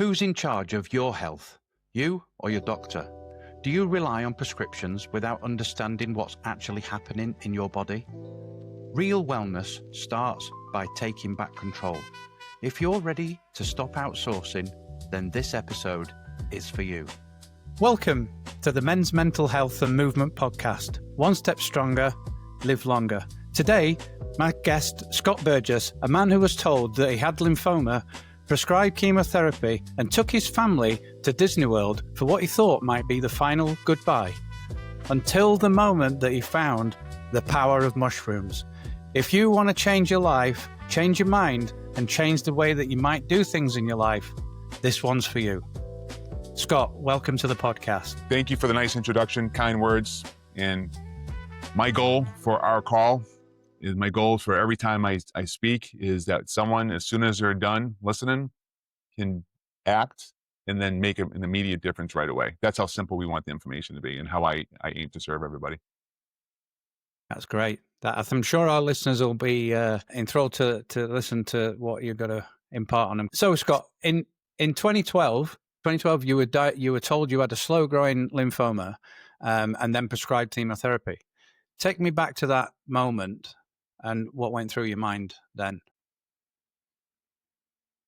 Who's in charge of your health? You or your doctor? Do you rely on prescriptions without understanding what's actually happening in your body? Real wellness starts by taking back control. If you're ready to stop outsourcing, then this episode is for you. Welcome to the Men's Mental Health and Movement Podcast. One step stronger, live longer. Today, my guest, Scott Burgess, a man who was told that he had lymphoma, prescribed chemotherapy, and took his family to Disney World for what he thought might be the final goodbye, until the moment that he found the power of mushrooms. If you want to change your life, change your mind, and change the way that you might do things in your life, this one's for you. Scott, welcome to the podcast. Thank you for the nice introduction, kind words. And my goal for our call is my goal for every time I speak is that someone, as soon as they're done listening, can act and then make an immediate difference right away. That's how simple we want the information to be and how I aim to serve everybody. That's great. I'm sure our listeners will be enthralled to listen to what you're going to impart on them. So, Scott, in 2012, you were told you had a slow-growing lymphoma and then prescribed chemotherapy. Take me back to that moment and what went through your mind then.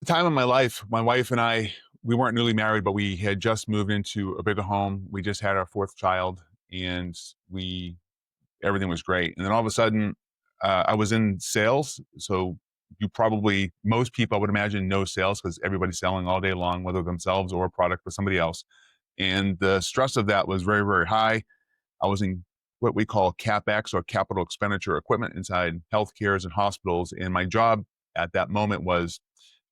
The time of my life, my wife and I, we weren't newly married, but we had just moved into a bigger home. We just had our fourth child, and everything was great. And then all of a sudden, I was in sales. So most people, I would imagine, know sales because everybody's selling all day long, whether themselves or a product for somebody else. And the stress of that was very, very high. I was in what we call CapEx, or capital expenditure equipment, inside healthcares and hospitals. And my job at that moment was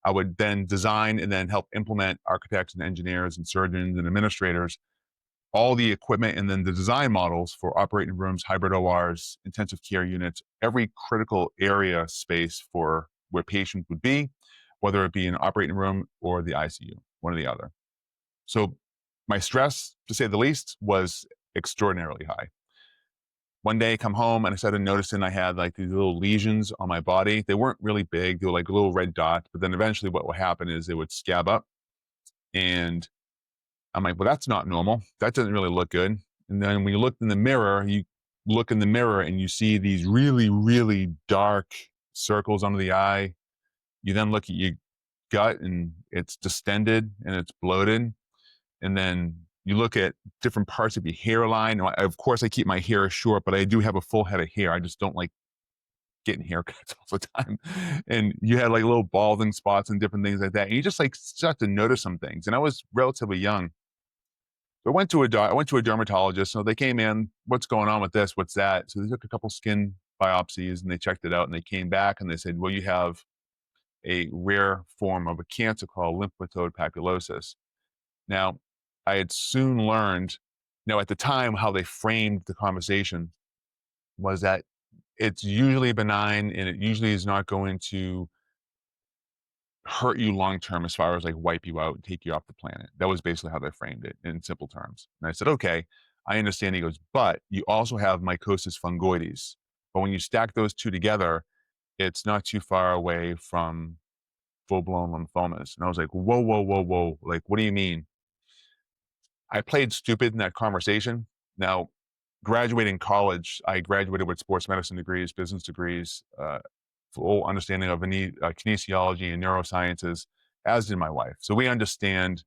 I would then design and then help implement architects and engineers and surgeons and administrators, all the equipment and then the design models for operating rooms, hybrid ORs, intensive care units, every critical area space for where patients would be, whether it be an operating room or the ICU, one or the other. So my stress, to say the least, was extraordinarily high. One day I come home and I started noticing I had like these little lesions on my body. They weren't really big. They were like little red dots, but then eventually what would happen is they would scab up. And I'm like, well, that's not normal. That doesn't really look good. And then when you look in the mirror and you see these really, really dark circles under the eye. You then look at your gut and it's distended and it's bloated. And then you look at different parts of your hairline. Of course, I keep my hair short, but I do have a full head of hair. I just don't like getting haircuts all the time. And you had like little balding spots and different things like that. And you just like start to notice some things. And I was relatively young. So I went to a dermatologist. So they came in, what's going on with this? What's that? So they took a couple skin biopsies and they checked it out, and they came back and they said, well, you have a rare form of a cancer called lymphoid papulosis. Now, I had soon learned, at the time, how they framed the conversation was that it's usually benign and it usually is not going to hurt you long-term as far as like wipe you out and take you off the planet. That was basically how they framed it in simple terms. And I said, okay, I understand. He goes, but you also have mycosis fungoides. But when you stack those two together, it's not too far away from full-blown lymphomas. And I was like, whoa. Like, what do you mean? I played stupid in that conversation. Now, graduating college, I graduated with sports medicine degrees, business degrees, full understanding of kinesiology and neurosciences, as did my wife. So we understand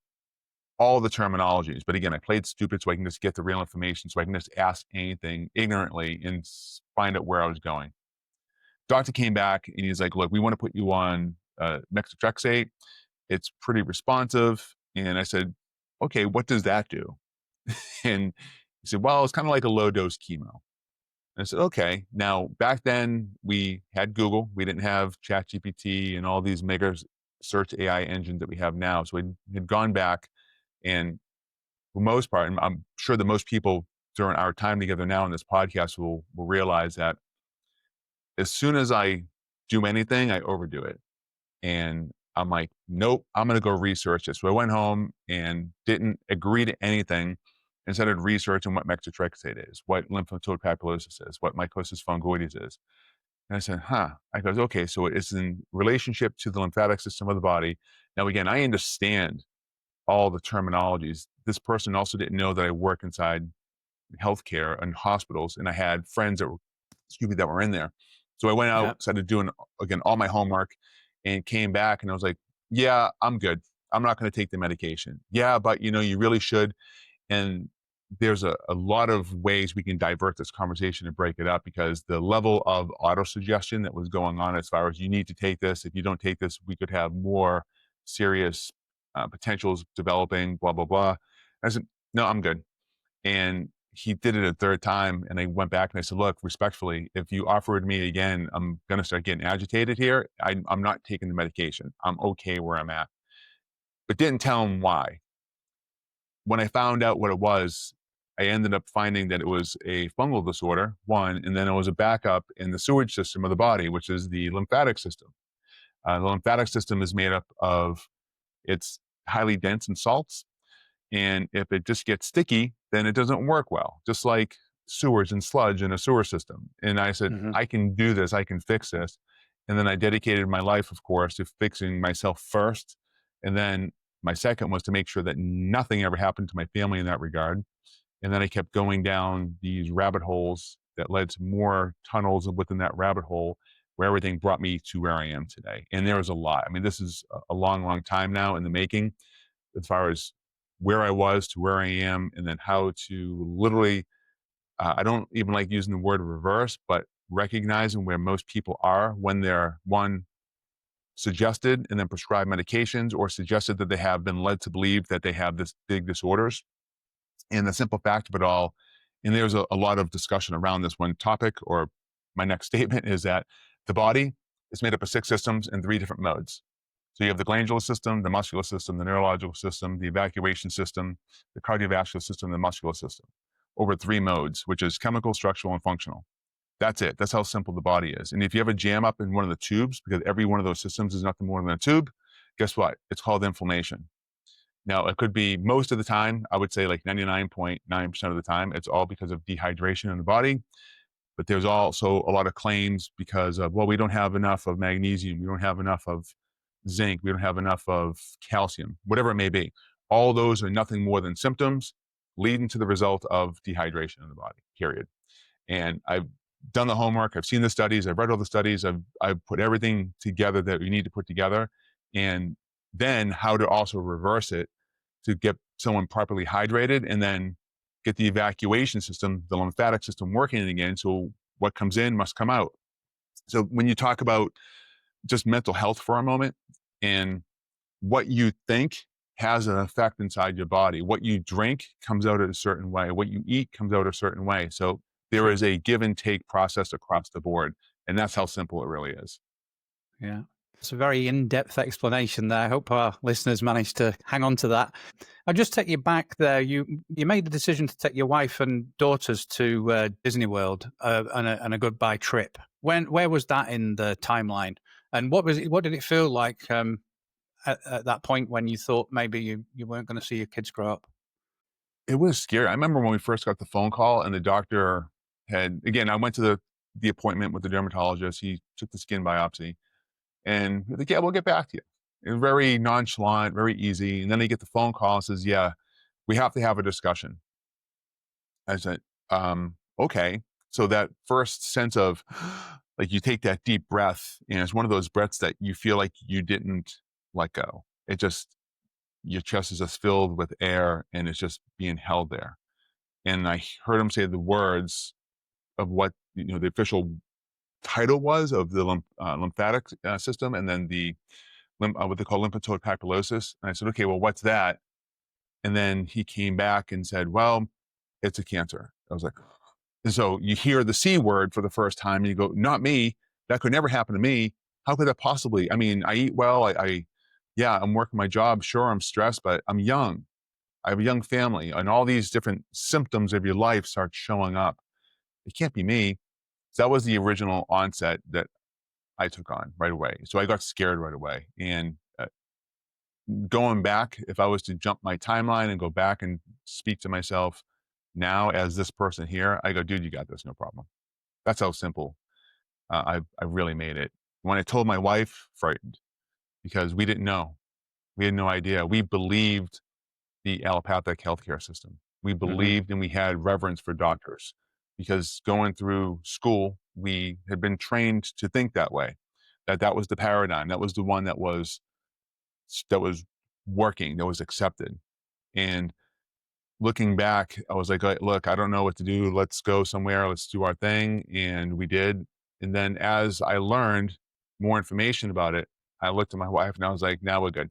all the terminologies. But again, I played stupid so I can just get the real information, so I can just ask anything ignorantly and find out where I was going. Doctor came back and he's like, look, we want to put you on methotrexate. It's pretty responsive. And I said, okay, what does that do? And he said, well, it's kind of like a low dose chemo. And I said, okay. Now, back then we had Google. We didn't have ChatGPT and all these mega search AI engines that we have now. So we had gone back, and for the most part, and I'm sure that most people during our time together now in this podcast will realize that as soon as I do anything, I overdo it. And I'm like, nope, I'm going to go research this. So I went home and didn't agree to anything and started researching what methotrexate is, what lymphoid papulosis is, what mycosis fungoides is. And I said, I goes, okay, so it's in relationship to the lymphatic system of the body. Now, again, I understand all the terminologies. This person also didn't know that I work inside healthcare and hospitals, and I had friends that were in there. So I went Yeah. out, started doing again all my homework, and came back, and I was like, "Yeah, I'm good. I'm not going to take the medication." Yeah, but you really should. And there's a lot of ways we can divert this conversation and break it up, because the level of auto-suggestion that was going on, as far as you need to take this, if you don't take this, we could have more serious potentials developing, blah, blah, blah. I said, no, I'm good. And he did it a third time, and I went back and I said, look, respectfully, if you offer it to me again, I'm going to start getting agitated here. I'm not taking the medication. I'm okay where I'm at. But didn't tell him why. When I found out what it was, I ended up finding that it was a fungal disorder, one, and then it was a backup in the sewage system of the body, which is the lymphatic system. The lymphatic system is made up of, it's highly dense in salts. And if it just gets sticky, then it doesn't work well, just like sewers and sludge in a sewer system. And I said, Mm-hmm. I can do this, I can fix this. And then I dedicated my life, of course, to fixing myself first. And then my second was to make sure that nothing ever happened to my family in that regard. And then I kept going down these rabbit holes that led to more tunnels within that rabbit hole, where everything brought me to where I am today. And there was a lot. I mean, this is a long, long time now in the making, as far as where I was to where I am, and then how to literally, I don't even like using the word reverse, but recognizing where most people are when they're, one, suggested and then prescribed medications, or suggested that they have been led to believe that they have this big disorders. And the simple fact of it all, and there's a lot of discussion around this one topic, or my next statement is that the body is made up of 6 systems in 3 different modes. So you have the glandular system, the muscular system, the neurological system, the evacuation system, the cardiovascular system, the muscular system, over 3 modes, which is chemical, structural, and functional. That's it. That's how simple the body is. And if you have a jam up in one of the tubes, because every one of those systems is nothing more than a tube, guess what? It's called inflammation. Now, it could be, most of the time, I would say like 99.9% of the time, it's all because of dehydration in the body. But there's also a lot of claims because of, well, we don't have enough of magnesium, we don't have enough of zinc, we don't have enough of calcium, whatever it may be. All those are nothing more than symptoms leading to the result of dehydration in the body, period. And I've done the homework, I've seen the studies, I've read all the studies, I've put everything together that we need to put together, and then how to also reverse it to get someone properly hydrated, and then get the evacuation system, the lymphatic system, working again. So what comes in must come out. So when you talk about just mental health for a moment, and what you think has an effect inside your body. What you drink comes out a certain way. What you eat comes out a certain way. So there is a give and take process across the board. And that's how simple it really is. Yeah. It's a very in-depth explanation there. I hope our listeners managed to hang on to that. I'll just take you back there. You made the decision to take your wife and daughters to Disney World on a goodbye trip. Where was that in the timeline? And what did it feel like at that point when you thought maybe you weren't going to see your kids grow up? It was scary. I remember when we first got the phone call, and the doctor had, again, I went to the appointment with the dermatologist. He took the skin biopsy, and he's like, yeah, we'll get back to you. It was very nonchalant, very easy. And then they get the phone call and says, yeah, we have to have a discussion. I said, okay. So that first sense of, like, you take that deep breath, and it's one of those breaths that you feel like you didn't let go. It just, your chest is just filled with air, and it's just being held there. And I heard him say the words of what, the official title was of the lymphatic system, and then the what they call lymphocyte papulosis. And I said, okay, well, what's that? And then he came back and said, well, it's a cancer. I was like, and so you hear the C word for the first time, and you go, not me. That could never happen to me. How could that possibly? I mean, I eat well. Yeah, I'm working my job. Sure, I'm stressed, but I'm young. I have a young family, and all these different symptoms of your life start showing up. It can't be me. So that was the original onset that I took on right away. So I got scared right away. And going back, if I was to jump my timeline and go back and speak to myself now as this person here, I go, dude, you got this, no problem. That's how simple I really made it. When I told my wife, frightened, because we didn't know. We had no idea. We believed the allopathic healthcare system. We Mm-hmm. believed and we had reverence for doctors because going through school, we had been trained to think that way, that was the paradigm. That was the one that was working, that was accepted. And looking back, I was like, look, I don't know what to do. Let's go somewhere. Let's do our thing. And we did. And then as I learned more information about it, I looked at my wife and I was like, now we're good.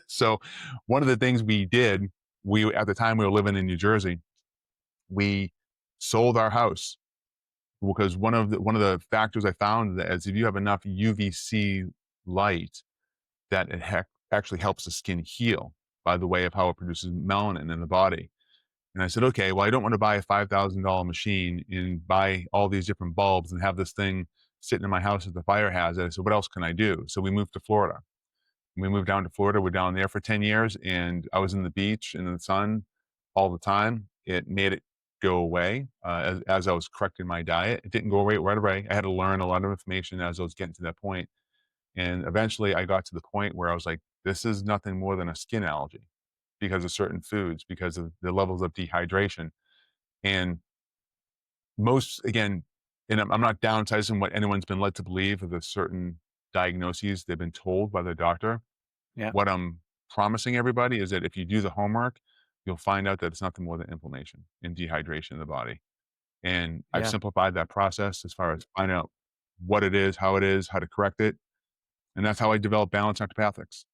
So one of the things we did, at the time we were living in New Jersey, we sold our house because one of the factors I found is if you have enough UVC light, that actually helps the skin heal by the way of how it produces melanin in the body. And I said, okay, well, I don't want to buy a $5,000 machine and buy all these different bulbs and have this thing sitting in my house as a fire hazard. I said, what else can I do? So we moved to Florida. We moved down to Florida. We're down there for 10 years, and I was in the beach and in the sun all the time. It made it go away as I was correcting my diet. It didn't go away right away. I had to learn a lot of information as I was getting to that point. And eventually I got to the point where I was like, this is nothing more than a skin allergy because of certain foods, because of the levels of dehydration. And again, and I'm not downsizing what anyone's been led to believe of the certain diagnoses they've been told by their doctor. Yeah. What I'm promising everybody is that if you do the homework, you'll find out that it's nothing more than inflammation and dehydration in the body. And I've simplified that process as far as finding out what it is, how to correct it. And that's how I developed Balanced Naturopathics.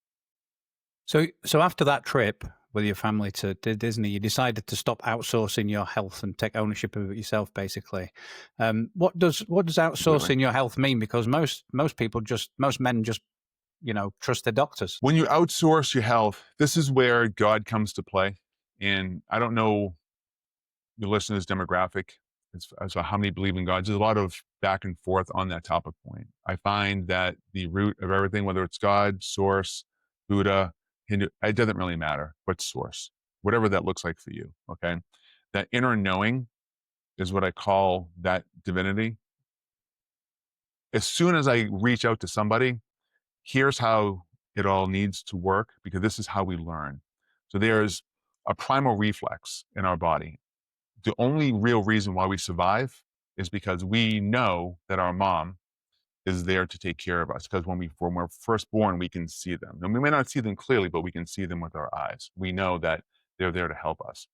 So after that trip with your family to Disney, you decided to stop outsourcing your health and take ownership of it yourself, basically. What does outsourcing your health mean? Because most men just trust their doctors. When you outsource your health, this is where God comes to play. And I don't know your listeners' demographic as to how many believe in God. There's a lot of back and forth on that topic point. I find that the root of everything, whether it's God, source, Buddha, Hindu, it doesn't really matter what source, whatever that looks like for you. Okay. That inner knowing is what I call that divinity. As soon as I reach out to somebody, here's how it all needs to work, because this is how we learn. So there's a primal reflex in our body. The only real reason why we survive is because we know that our mom is there to take care of us. Because when we're first born, we can see them. And we may not see them clearly, but we can see them with our eyes. We know that they're there to help us.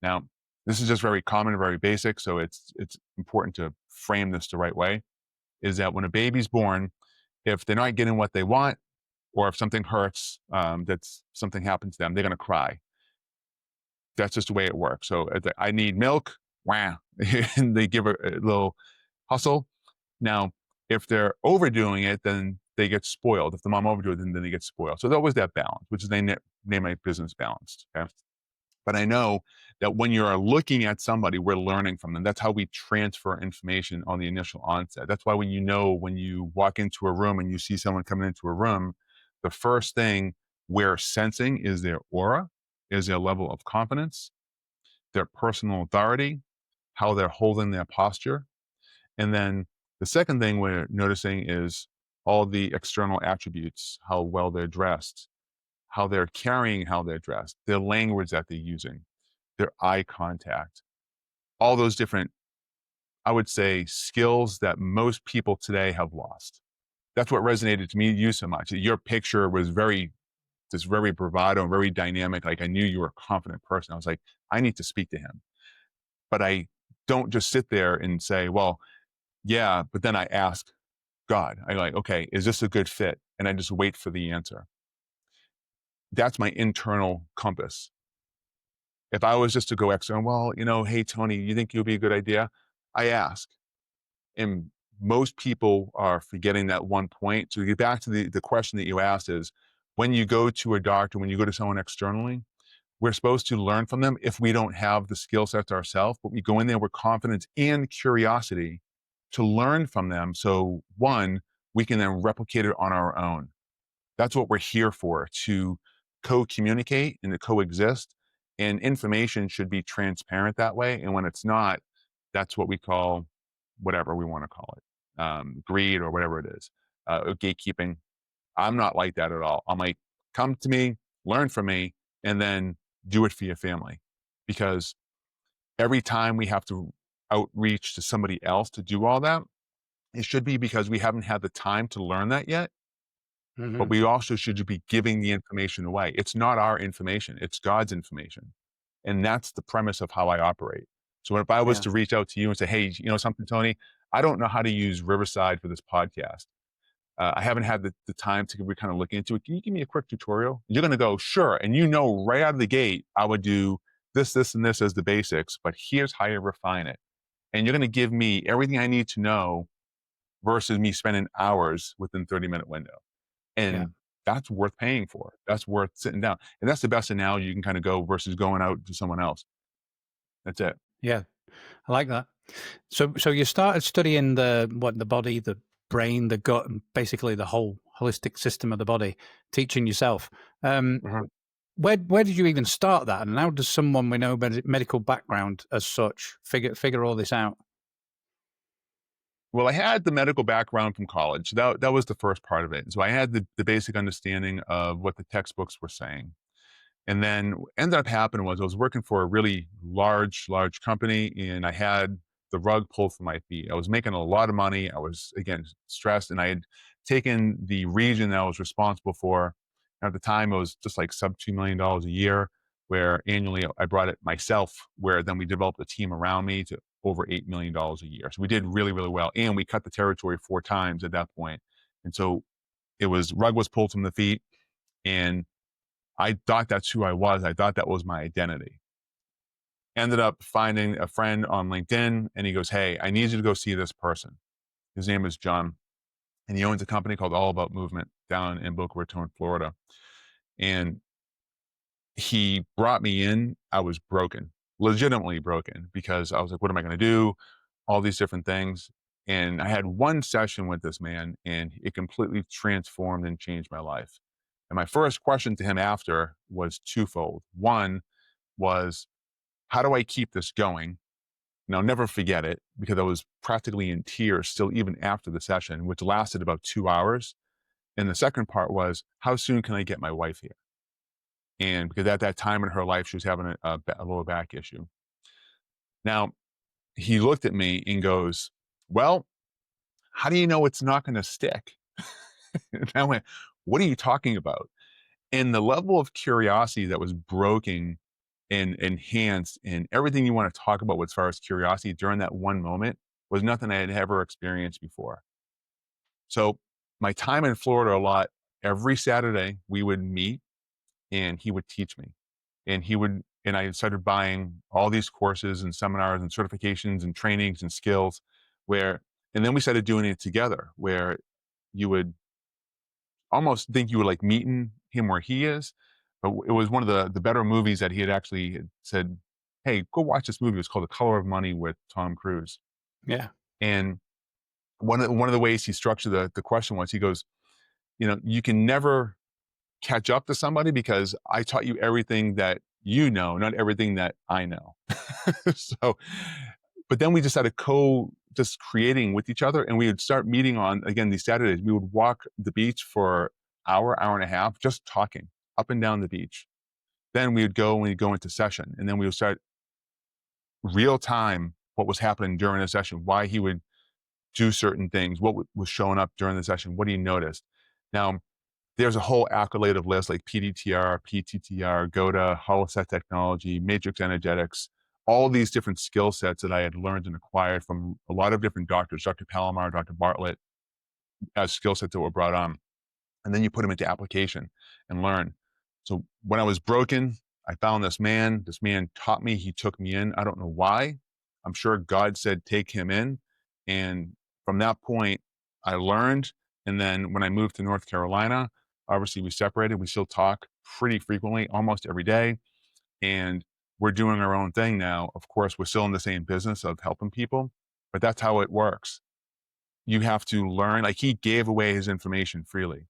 Now, this is just very common, very basic. So it's important to frame this the right way, is that when a baby's born, if they're not getting what they want, or if something hurts, something happened to them, they're going to cry. That's just the way it works. So I need milk, wah, and they give a little hustle. Now, if they're overdoing it, then they get spoiled. If the mom overdo it, then they get spoiled. So there's always that balance, which is they name my business Balanced. Okay? But I know that when you're looking at somebody, we're learning from them. That's how we transfer information on the initial onset. That's why when you walk into a room and you see someone coming into a room, the first thing we're sensing is their aura, is their level of confidence, their personal authority, how they're holding their posture. And then the second thing we're noticing is all the external attributes, how well they're dressed, how they're carrying, how they're dressed, their language that they're using, their eye contact, all those different, I would say, skills that most people today have lost. That's what resonated to me, you so much. Your picture was very bravado, very dynamic. Like I knew you were a confident person. I was like, I need to speak to him. But I don't just sit there and say, well, yeah, but then I ask God, I'm like, okay, is this a good fit? And I just wait for the answer. That's my internal compass. If I was just to go external, well, hey, Tony, you think it would be a good idea? I ask. And most people are forgetting that one point. So to get back to the question that you asked is, when you go to a doctor, when you go to someone externally, we're supposed to learn from them if we don't have the skill sets ourselves, but we go in there with confidence and curiosity to learn from them. So one, we can then replicate it on our own. That's what we're here for, to co-communicate and to coexist. And information should be transparent that way. And when it's not, that's what we call whatever we want to call it, greed or whatever it is, gatekeeping. I'm not like that at all. I'm like, come to me, learn from me, and then do it for your family. Because every time we have to outreach to somebody else to do all that, it should be because we haven't had the time to learn that yet, but we also should be giving the information away. It's not our information, it's God's information. And that's the premise of how I operate. So if I was Yeah. to reach out to you and say, hey, you know something, Tony, I don't know how to use Riverside for this podcast. I haven't had the time to kind of look into it. Can you give me a quick tutorial? You're going to go, sure. And you know, right out of the gate, I would do this, this, and this as the basics, but here's how you refine it. And you're going to give me everything I need to know versus me spending hours within 30-minute window. And that's worth paying for. That's worth sitting down. And that's the best analogy you can kind of go versus going out to someone else. That's it. Yeah, I like that. So you started studying the body, the brain, the gut, and basically the whole holistic system of the body, teaching yourself. Where did you even start that, and how does someone with no medical background as such figure all this out? Well, I had the medical background from college. That was the first part of it. So I had the basic understanding of what the textbooks were saying. And then what ended up happening was I was working for a really large company, and I had the rug pulled from my feet. I was making a lot of money. I was, again, stressed, and I had taken the region that I was responsible for. At the time, it was just like sub $2 million a year, where annually I brought it myself, where then we developed a team around me to over $8 million a year. So we did really, really well. And we cut the territory 4 times at that point. And so rug was pulled from the feet, and I thought that's who I was. I thought that was my identity. Ended up finding a friend on LinkedIn, and he goes, hey, I need you to go see this person. His name is John, and he owns a company called All About Movement down in Boca Raton, Florida. And he brought me in. I was broken, legitimately broken, because I was like, what am I going to do? All these different things. And I had one session with this man, and it completely transformed and changed my life. And my first question to him after was twofold. One was, how do I keep this going? And I'll never forget it, because I was practically in tears still even after the session, which lasted about 2 hours. And the second part was, how soon can I get my wife here? And because at that time in her life, she was having a lower back issue. Now, he looked at me and goes, well, how do you know it's not going to stick? And I went, what are you talking about? And the level of curiosity that was broken and enhanced, and everything you want to talk about as far as curiosity during that one moment was nothing I had ever experienced before. So my time in Florida a lot, every Saturday we would meet, and he would teach me. And I started buying all these courses and seminars and certifications and trainings and skills and then we started doing it together, where you would almost think you were like meeting him where he is. But it was one of the better movies that he had actually said, hey, go watch this movie. It was called The Color of Money with Tom Cruise. Yeah. And one of the ways he structured the question was, he goes, you can never catch up to somebody because I taught you everything that you know, not everything that I know. So, but then we just started just creating with each other, and we would start meeting on, again, these Saturdays. We would walk the beach for hour and a half, just talking up and down the beach. Then we'd go into session, and then we would start real time what was happening during the session, why he would do certain things, what was showing up during the session, what he noticed. Now, there's a whole accolade of lists like PDTR, PTTR, GOTA, holoset technology, matrix energetics, all these different skill sets that I had learned and acquired from a lot of different doctors, Dr. Palomar, Dr. Bartlett, as skill sets that were brought on. And then you put them into application and learn. So when I was broken, I found this man. This man taught me. He took me in. I don't know why. I'm sure God said, take him in. And from that point, I learned. And then when I moved to North Carolina, obviously we separated. We still talk pretty frequently, almost every day. And we're doing our own thing now. Of course, we're still in the same business of helping people, but that's how it works. You have to learn. Like, he gave away his information freely,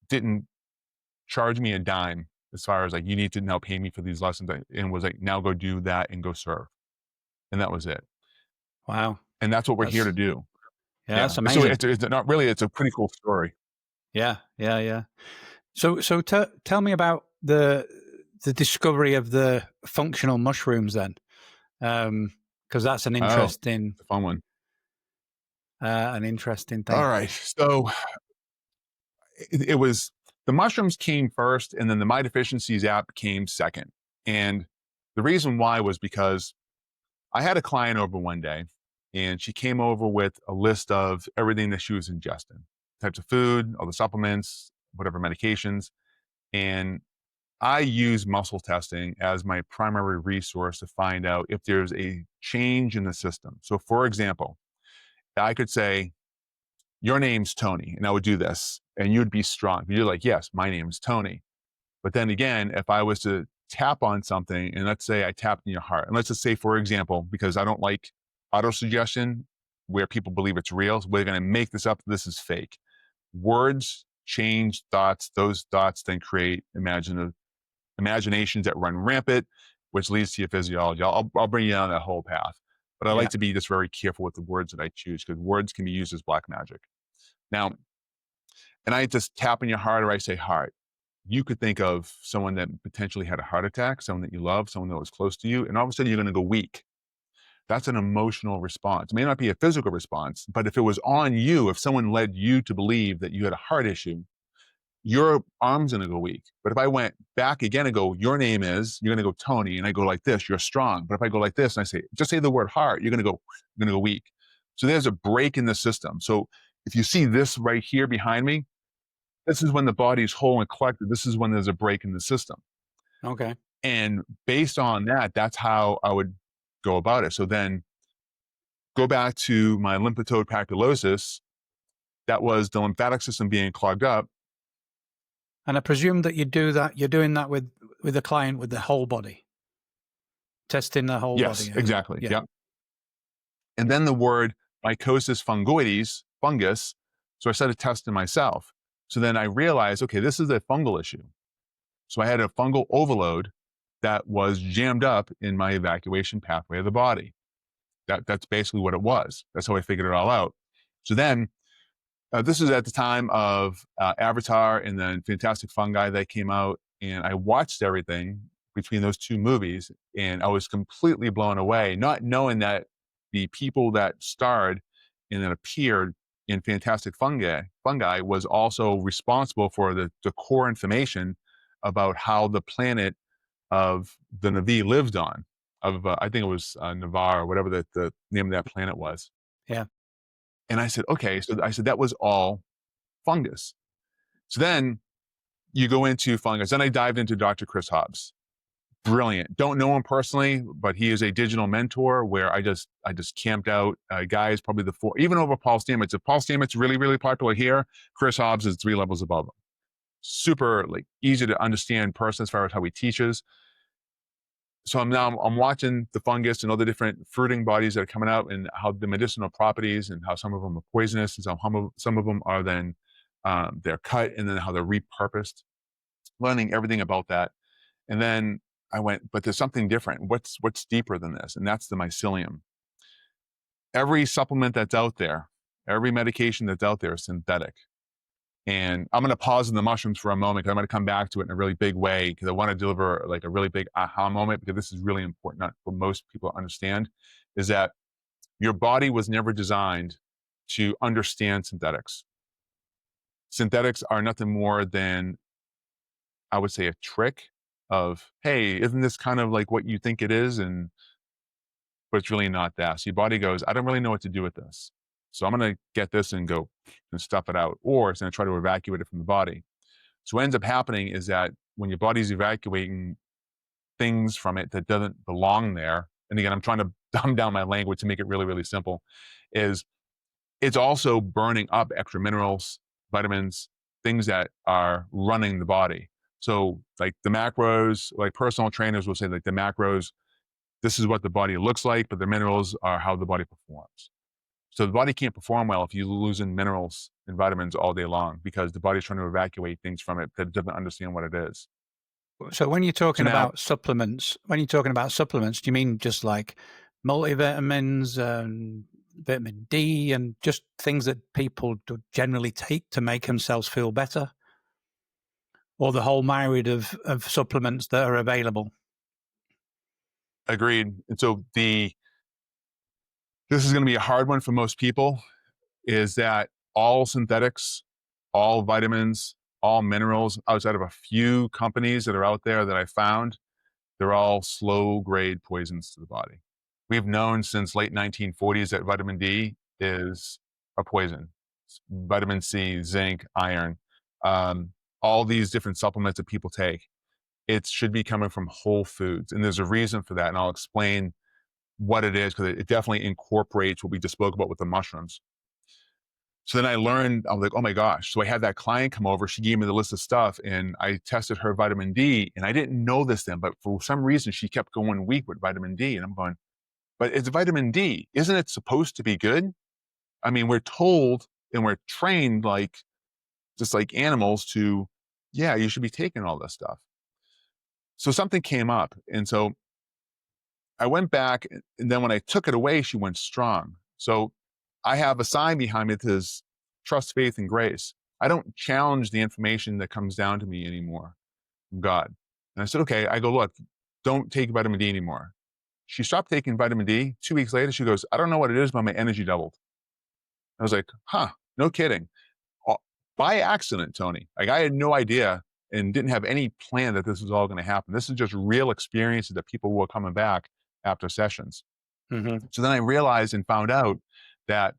didn't charge me a dime as far as like, you need to now pay me for these lessons, and was like, now go do that and go serve. And that was it. Wow. And that's what we're here to do. Yeah, that's amazing. So it's not really, it's a pretty cool story. Yeah. So tell me about the the discovery of the functional mushrooms then, because that's an interesting, it's a fun one. thing. All right. So it was the mushrooms came first, and then the My Deficiencies app came second. And the reason why was because I had a client over one day, and she came over with a list of everything that she was ingesting, types of food, all the supplements, whatever medications. And I use muscle testing as my primary resource to find out if there's a change in the system. So, for example, I could say, your name's Tony, and I would do this, and you'd be strong. You're like, yes, my name's Tony. But then again, if I was to tap on something, and let's say I tapped in your heart, and let's just say, for example, because I don't like auto-suggestion where people believe it's real, so we're going to make this up, this is fake. Words change thoughts. Those thoughts then create imaginations that run rampant, which leads to your physiology. I'll bring you down that whole path. But I like to be just very careful with the words that I choose, because words can be used as black magic. Now, and I just tap in your heart, or I say heart. You could think of someone that potentially had a heart attack, someone that you love, someone that was close to you, and all of a sudden you're going to go weak. That's an emotional response. It may not be a physical response, but if it was on you, if someone led you to believe that you had a heart issue, your arm's going to go weak. But if I went back again and go, your name is, you're going to go Tony, and I go like this, you're strong. But if I go like this and I say, just say the word heart, you're going to go weak. So there's a break in the system. So if you see this right here behind me, this is when the body's whole and collected. This is when there's a break in the system. Okay. And based on that, that's how I would go about it. So then go back to my lymphatoid papulosis. That was the lymphatic system being clogged up. And I presume that you do that. You're doing that with a client with the whole body, testing the whole body. Yes, exactly. Yeah. Yep. And then the word mycosis fungoides, fungus. So I started testing myself. So then I realized, okay, this is a fungal issue. So I had a fungal overload that was jammed up in my evacuation pathway of the body. That's basically what it was. That's how I figured it all out. So then this is at the time of Avatar and then Fantastic Fungi that came out, and I watched everything between those two movies, and I was completely blown away, not knowing that the people that starred and that appeared in Fantastic Fungi was also responsible for the core information about how the planet of the Navi lived on. I think it was Navarre, or whatever the name of that planet was. Yeah. And I said, okay. So I said, that was all fungus. So then you go into fungus. Then I dived into Dr. Chris Hobbs. Brilliant. Don't know him personally, but he is a digital mentor where I just camped out. Guys, probably even over Paul Stamets. If Paul Stamets really, really popular here, Chris Hobbs is 3 levels above him. Super easy to understand person as far as how he teaches. So I'm watching the fungus and all the different fruiting bodies that are coming out, and how the medicinal properties, and how some of them are poisonous, and some of them are then they're cut, and then how they're repurposed. Learning everything about that, and then I went, but there's something different. What's deeper than this? And that's the mycelium. Every supplement that's out there, every medication that's out there is synthetic. And I'm going to pause in the mushrooms for a moment, because I'm going to come back to it in a really big way, because I want to deliver a really big aha moment, because this is really important, not for most people to understand, is that your body was never designed to understand synthetics. Synthetics are nothing more than, I would say, a trick of, hey, isn't this kind of like what you think it is? But it's really not that. So your body goes, I don't really know what to do with this, so I'm going to get this and go and stuff it out, or it's going to try to evacuate it from the body. So what ends up happening is that when your body's evacuating things from it that doesn't belong there, and again, I'm trying to dumb down my language to make it really, really simple, is it's also burning up extra minerals, vitamins, things that are running the body. So like the macros, like personal trainers will say, like the macros, this is what the body looks like, but the minerals are how the body performs. So the body can't perform well if you're losing minerals and vitamins all day long, because the body's trying to evacuate things from it that doesn't understand what it is. So when you're talking about supplements, do you mean just like multivitamins and vitamin D and just things that people generally take to make themselves feel better? or the whole myriad of supplements that are available. Agreed. And so this is going to be a hard one for most people, is that all synthetics, all vitamins, all minerals, outside of a few companies that are out there that I found, they're all slow grade poisons to the body. We've known since late 1940s that vitamin D is a poison. Vitamin C, zinc, iron, all these different supplements that people take, it should be coming from whole foods. And there's a reason for that. And I'll explain what it is, because it definitely incorporates what we just spoke about with the mushrooms. So then I learned, I was like, oh my gosh. So I had that client come over. She gave me the list of stuff and I tested her vitamin D. And I didn't know this then, but for some reason, she kept going weak with vitamin D. And I'm going, but it's vitamin D. Isn't it supposed to be good? I mean, we're told and we're trained like, just like animals to, yeah, you should be taking all this stuff. So something came up. And so I went back, and then when I took it away, she went strong. So I have a sign behind me that says, trust, faith, and grace. I don't challenge the information that comes down to me anymore from God. And I said, okay, I go, look, don't take vitamin D anymore. She stopped taking vitamin D. 2 weeks later, she goes, I don't know what it is, but my energy doubled. I was like, huh, no kidding. By accident, Tony. Like, I had no idea and didn't have any plan that this was all going to happen. This is just real experiences that people were coming back after sessions. Mm-hmm. So then I realized and found out that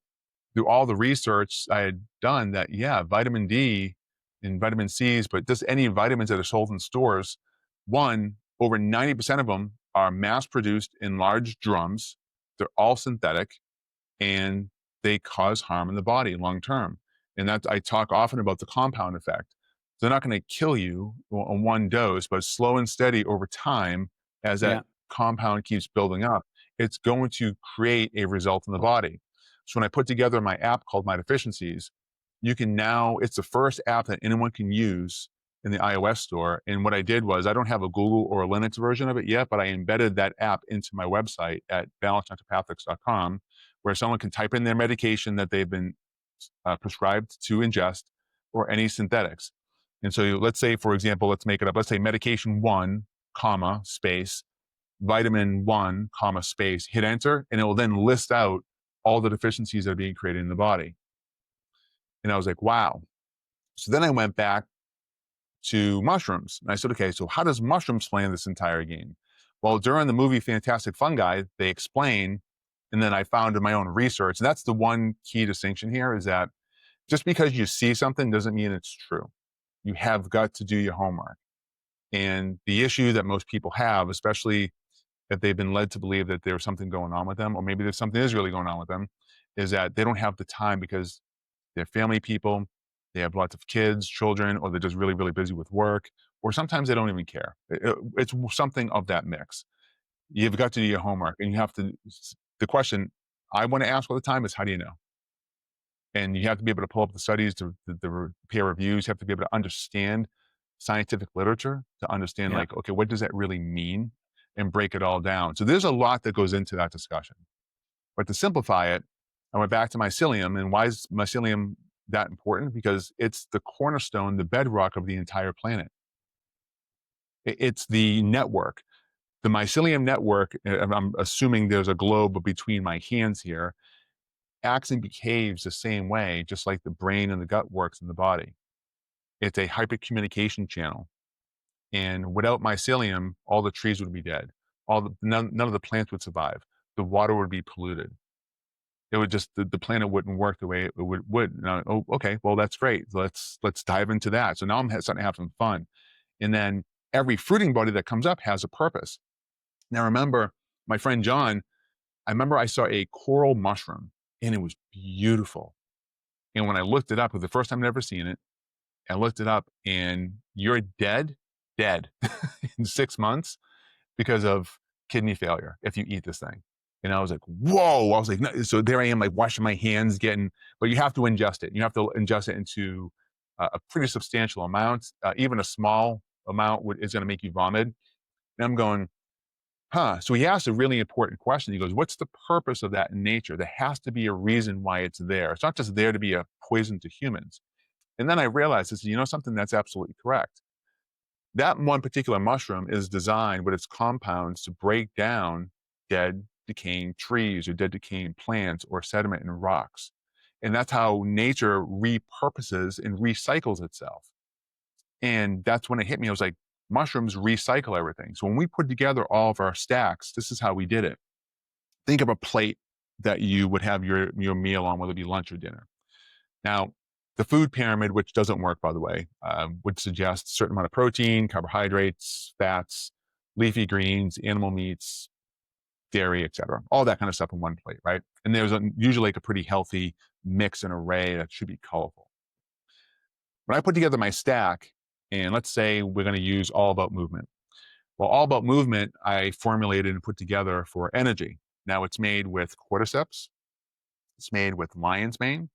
through all the research I had done that, yeah, vitamin D and vitamin C's, but just any vitamins that are sold in stores, one, over 90% of them are mass produced in large drums. They're all synthetic and they cause harm in the body long term. And that I talk often about the compound effect. They're not going to kill you on one dose, but slow and steady over time as that compound keeps building up, it's going to create a result in the body. So when I put together my app called My Deficiencies, you can now, it's the first app that anyone can use in the iOS store. And what I did was, I don't have a Google or a Linux version of it yet, but I embedded that app into my website at balancednaturopathics.com, where someone can type in their medication that they've been prescribed to ingest, or any synthetics. And so let's say, for example, let's make it up. Let's say medication 1, comma, space, vitamin 1, comma, space, hit enter, and it will then list out all the deficiencies that are being created in the body. And I was like, wow. So then I went back to mushrooms. And I said, okay, so how does mushrooms play in this entire game? Well, during the movie Fantastic Fungi, they explain, and then I found in my own research, and that's the one key distinction here, is that just because you see something doesn't mean it's true. You have got to do your homework. And the issue that most people have, especially if they've been led to believe that there's something going on with them, or maybe there's something is really going on with them, is that they don't have the time because they're family people, they have lots of kids, children, or they're just really, really busy with work, or sometimes they don't even care. It's something of that mix. You've got to do your homework, and you have to, the question I want to ask all the time is, how do you know? And you have to be able to pull up the studies, the peer reviews. You have to be able to understand scientific literature to understand, like, okay, what does that really mean, and break it all down. So there's a lot that goes into that discussion. But to simplify it, I went back to mycelium. And why is mycelium that important? Because it's the cornerstone, the bedrock of the entire planet. It's the network. The mycelium network, I'm assuming there's a globe between my hands here, acts and behaves the same way, just like the brain and the gut works in the body. It's a hypercommunication channel. And without mycelium, all the trees would be dead. None of the plants would survive. The water would be polluted. It would just, the planet wouldn't work the way it would. Now, oh, okay, well, that's great. Let's dive into that. So now I'm starting to have some fun. And then every fruiting body that comes up has a purpose. Now, remember, my friend John, I remember I saw a coral mushroom, and it was beautiful. And when I looked it up, it was the first time I'd ever seen it, I looked it up, and you're dead in 6 months because of kidney failure if you eat this thing. And I was like, whoa. I was like, no. So there I am, like washing my hands, but you have to ingest it. You have to ingest it into a pretty substantial amount. Even a small amount is going to make you vomit. And I'm going, huh. So he asked a really important question. He goes, what's the purpose of that in nature? There has to be a reason why it's there. It's not just there to be a poison to humans. And then I realized, something, that's absolutely correct. That one particular mushroom is designed with its compounds to break down dead, decaying trees or dead, decaying plants or sediment in rocks. And that's how nature repurposes and recycles itself. And that's when it hit me. I was like, mushrooms recycle everything. So when we put together all of our stacks, this is how we did it. Think of a plate that you would have your meal on, whether it be lunch or dinner. Now, the food pyramid, which doesn't work, by the way, would suggest a certain amount of protein, carbohydrates, fats, leafy greens, animal meats, dairy, etc. All that kind of stuff in one plate, right? And there's usually like a pretty healthy mix and array that should be colorful. When I put together my stack, and let's say we're going to use All About Movement. Well, All About Movement, I formulated and put together for energy. Now it's made with cordyceps. It's made with lion's mane.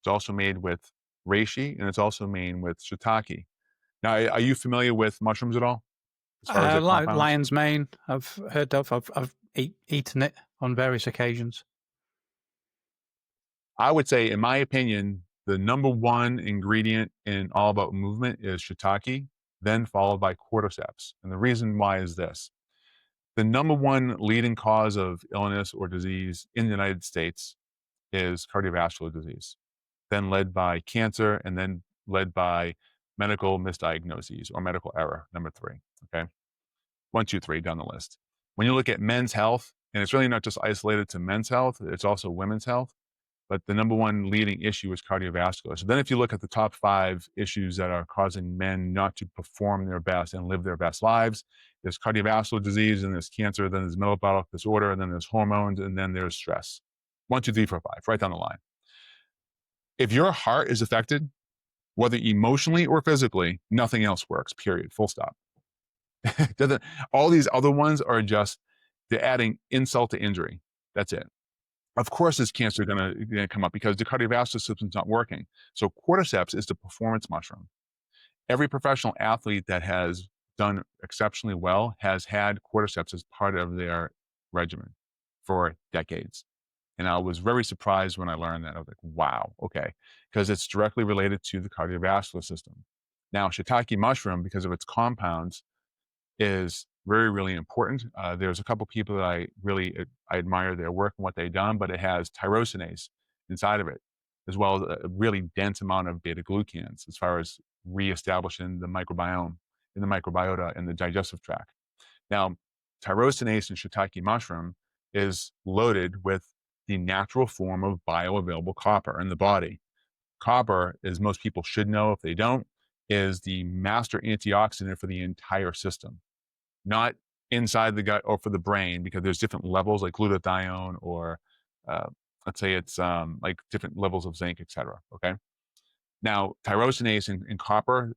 It's also made with reishi, and it's also made with shiitake. Now, are you familiar with mushrooms at all? As far as their compounds? Lion's mane, I've heard of. I've eaten it on various occasions. I would say, in my opinion, the number one ingredient in All About Movement is shiitake, then followed by cordyceps. And the reason why is this. The number one leading cause of illness or disease in the United States is cardiovascular disease, then led by cancer, and then led by medical misdiagnoses or medical error, number 3, okay? 1, 2, 3 down the list. When you look at men's health, and it's really not just isolated to men's health, it's also women's health, but the number one leading issue is cardiovascular. So then if you look at the top 5 issues that are causing men not to perform their best and live their best lives, there's cardiovascular disease, and there's cancer, then there's metabolic disorder, and then there's hormones, and then there's stress. 1, 2, 3, 4, 5, right down the line. If your heart is affected, whether emotionally or physically, nothing else works, period, full stop. All these other ones are just, they're adding insult to injury. That's it. Of course, is cancer going to come up because the cardiovascular system's not working. So cordyceps is the performance mushroom. Every professional athlete that has done exceptionally well has had cordyceps as part of their regimen for decades. And I was very surprised when I learned that. I was like, wow, okay. Because it's directly related to the cardiovascular system. Now, shiitake mushroom, because of its compounds, is very, really important. There's a couple people that I admire their work and what they've done, but it has tyrosinase inside of it, as well as a really dense amount of beta-glucans as far as reestablishing the microbiome in the microbiota in the digestive tract. Now, tyrosinase in shiitake mushroom is loaded with the natural form of bioavailable copper in the body. Copper, as most people should know if they don't, is the master antioxidant for the entire system. Not inside the gut or for the brain, because there's different levels like glutathione or let's say it's like different levels of zinc, etc. Okay. Now, tyrosinase and copper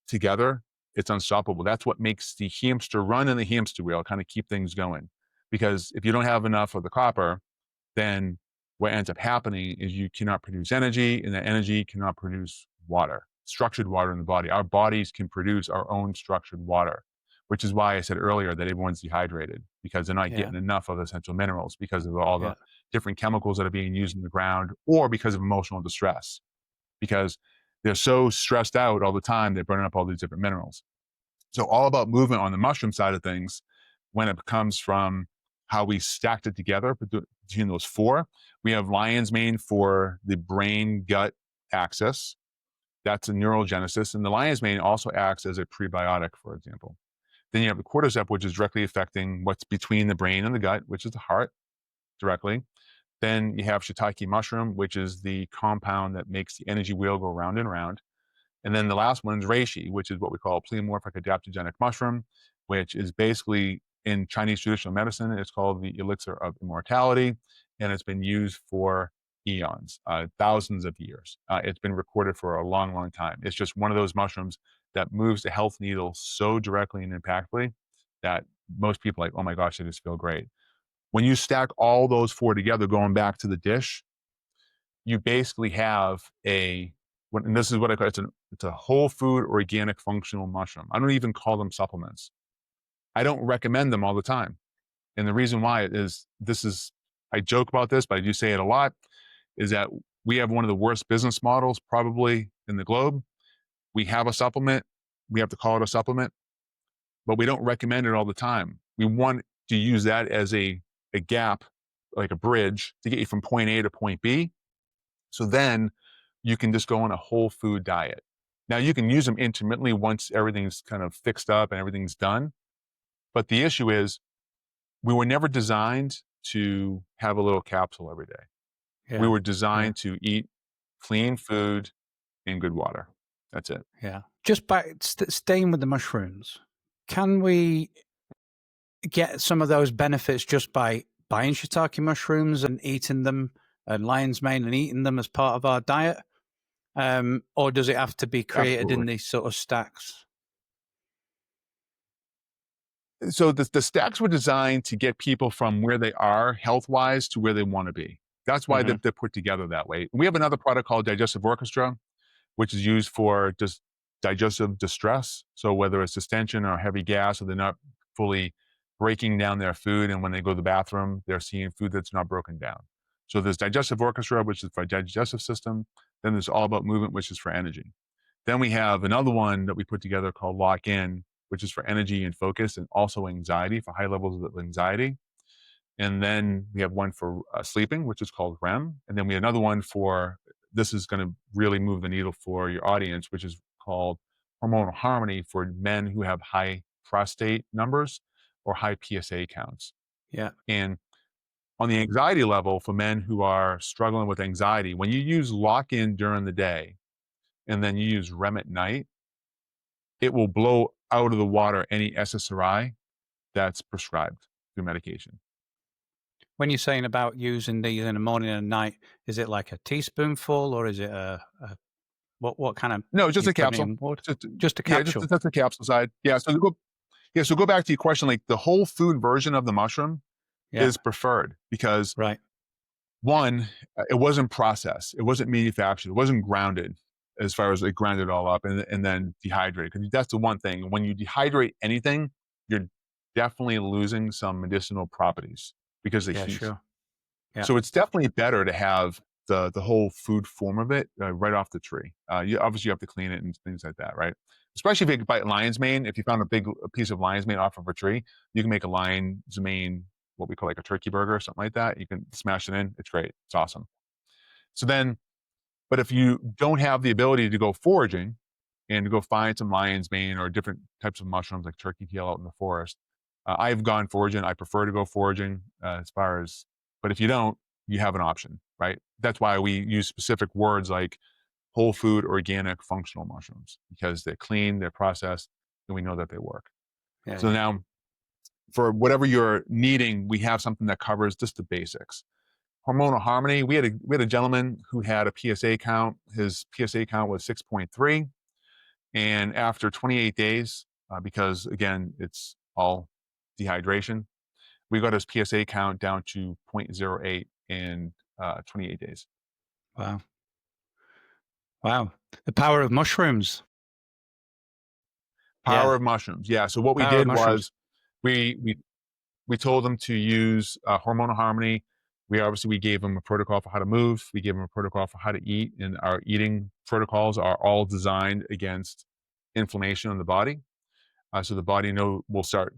together, it's unstoppable. That's what makes the hamster run in the hamster wheel, kind of keep things going. Because if you don't have enough of the copper, then what ends up happening is you cannot produce energy, and that energy cannot produce water, structured water in the body. Our bodies can produce our own structured water, which is why I said earlier that everyone's dehydrated, because they're not getting enough of essential minerals because of all the different chemicals that are being used in the ground, or because of emotional distress, because they're so stressed out all the time, they're burning up all these different minerals. So All About Movement on the mushroom side of things, when it comes from how we stacked it together between those 4, we have lion's mane for the brain-gut axis. That's a neurogenesis. And the lion's mane also acts as a prebiotic, for example. Then you have the cordyceps, which is directly affecting what's between the brain and the gut, which is the heart directly. Then you have shiitake mushroom, which is the compound that makes the energy wheel go round and round. And then the last one is reishi, which is what we call a pleomorphic adaptogenic mushroom, which is basically, in Chinese traditional medicine, it's called the elixir of immortality, and it's been used for eons, thousands of years. It's been recorded for a long, long time. It's just one of those mushrooms that moves the health needle so directly and impactfully that most people are like, oh my gosh, I just feel great. When you stack all those 4 together, going back to the dish, you basically have and this is what I call it's a whole food organic functional mushroom. I don't even call them supplements. I don't recommend them all the time. And the reason why is I joke about this, but I do say it a lot, is that we have one of the worst business models probably in the globe. We have a supplement. We have to call it a supplement. but we don't recommend it all the time. We want to use that as a gap, like a bridge to get you from point A to point B. So then you can just go on a whole food diet. Now you can use them intermittently once everything's kind of fixed up and everything's done. But the issue is we were never designed to have a little capsule every day. Yeah. We were designed to eat clean food and good water. That's it. Yeah. Just by staying with the mushrooms, can we get some of those benefits just by buying shiitake mushrooms and eating them, and lion's mane and eating them as part of our diet? Or does it have to be created in these sort of stacks? So the stacks were designed to get people from where they are health-wise to where they want to be. That's why they're put together that way. We have another product called Digestive Orchestra, which is used for just digestive distress. So whether it's distension or heavy gas, or they're not fully breaking down their food, and when they go to the bathroom, they're seeing food that's not broken down. So there's Digestive Orchestra, which is for digestive system. Then there's All About Movement, which is for energy. Then we have another one that we put together called Lock In, which is for energy and focus, and also anxiety, for high levels of anxiety. And then we have one for sleeping, which is called REM. And then we have another one for, this is going to really move the needle for your audience, which is called Hormonal Harmony, for men who have high prostate numbers or high PSA counts. Yeah. And on the anxiety level, for men who are struggling with anxiety, when you use Lock In during the day and then you use REM at night, it will blow out of the water any SSRI that's prescribed through medication. When you're saying about using these in the morning and night, is it like a teaspoonful, or is it what kind of? No, just a capsule. Just a capsule. Yeah, that's the capsule side. Yeah. So go back to your question. Like, the whole food version of the mushroom is preferred because, one, it wasn't processed, it wasn't manufactured, it wasn't grounded, as far as it ground it all up and then dehydrated. Because that's the one thing. When you dehydrate anything, you're definitely losing some medicinal properties because of heat. Sure. Yeah. So it's definitely better to have the whole food form of it right off the tree. You obviously have to clean it and things like that, right? Especially if you buy lion's mane. If you found a piece of lion's mane off of a tree, you can make a lion's mane, what we call like a turkey burger or something like that. You can smash it in. It's great. It's awesome. So then, but if you don't have the ability to go foraging and to go find some lion's mane or different types of mushrooms like turkey tail out in the forest, I've gone foraging. I prefer to go foraging but if you don't, you have an option, right? That's why we use specific words like whole food, organic, functional mushrooms, because they're clean, they're processed, and we know that they work. So now, for whatever you're needing, we have something that covers just the basics. Hormonal Harmony, we had a gentleman who had a PSA count. His PSA count was 6.3. And after 28 days, because again, it's all dehydration, we got his PSA count down to 0.08 in 28 days. Wow. The power of mushrooms. Power of mushrooms. Yeah. So what we did was we told them to use Hormonal Harmony. We gave them a protocol for how to move. We gave them a protocol for how to eat, and our eating protocols are all designed against inflammation in the body. So the body will start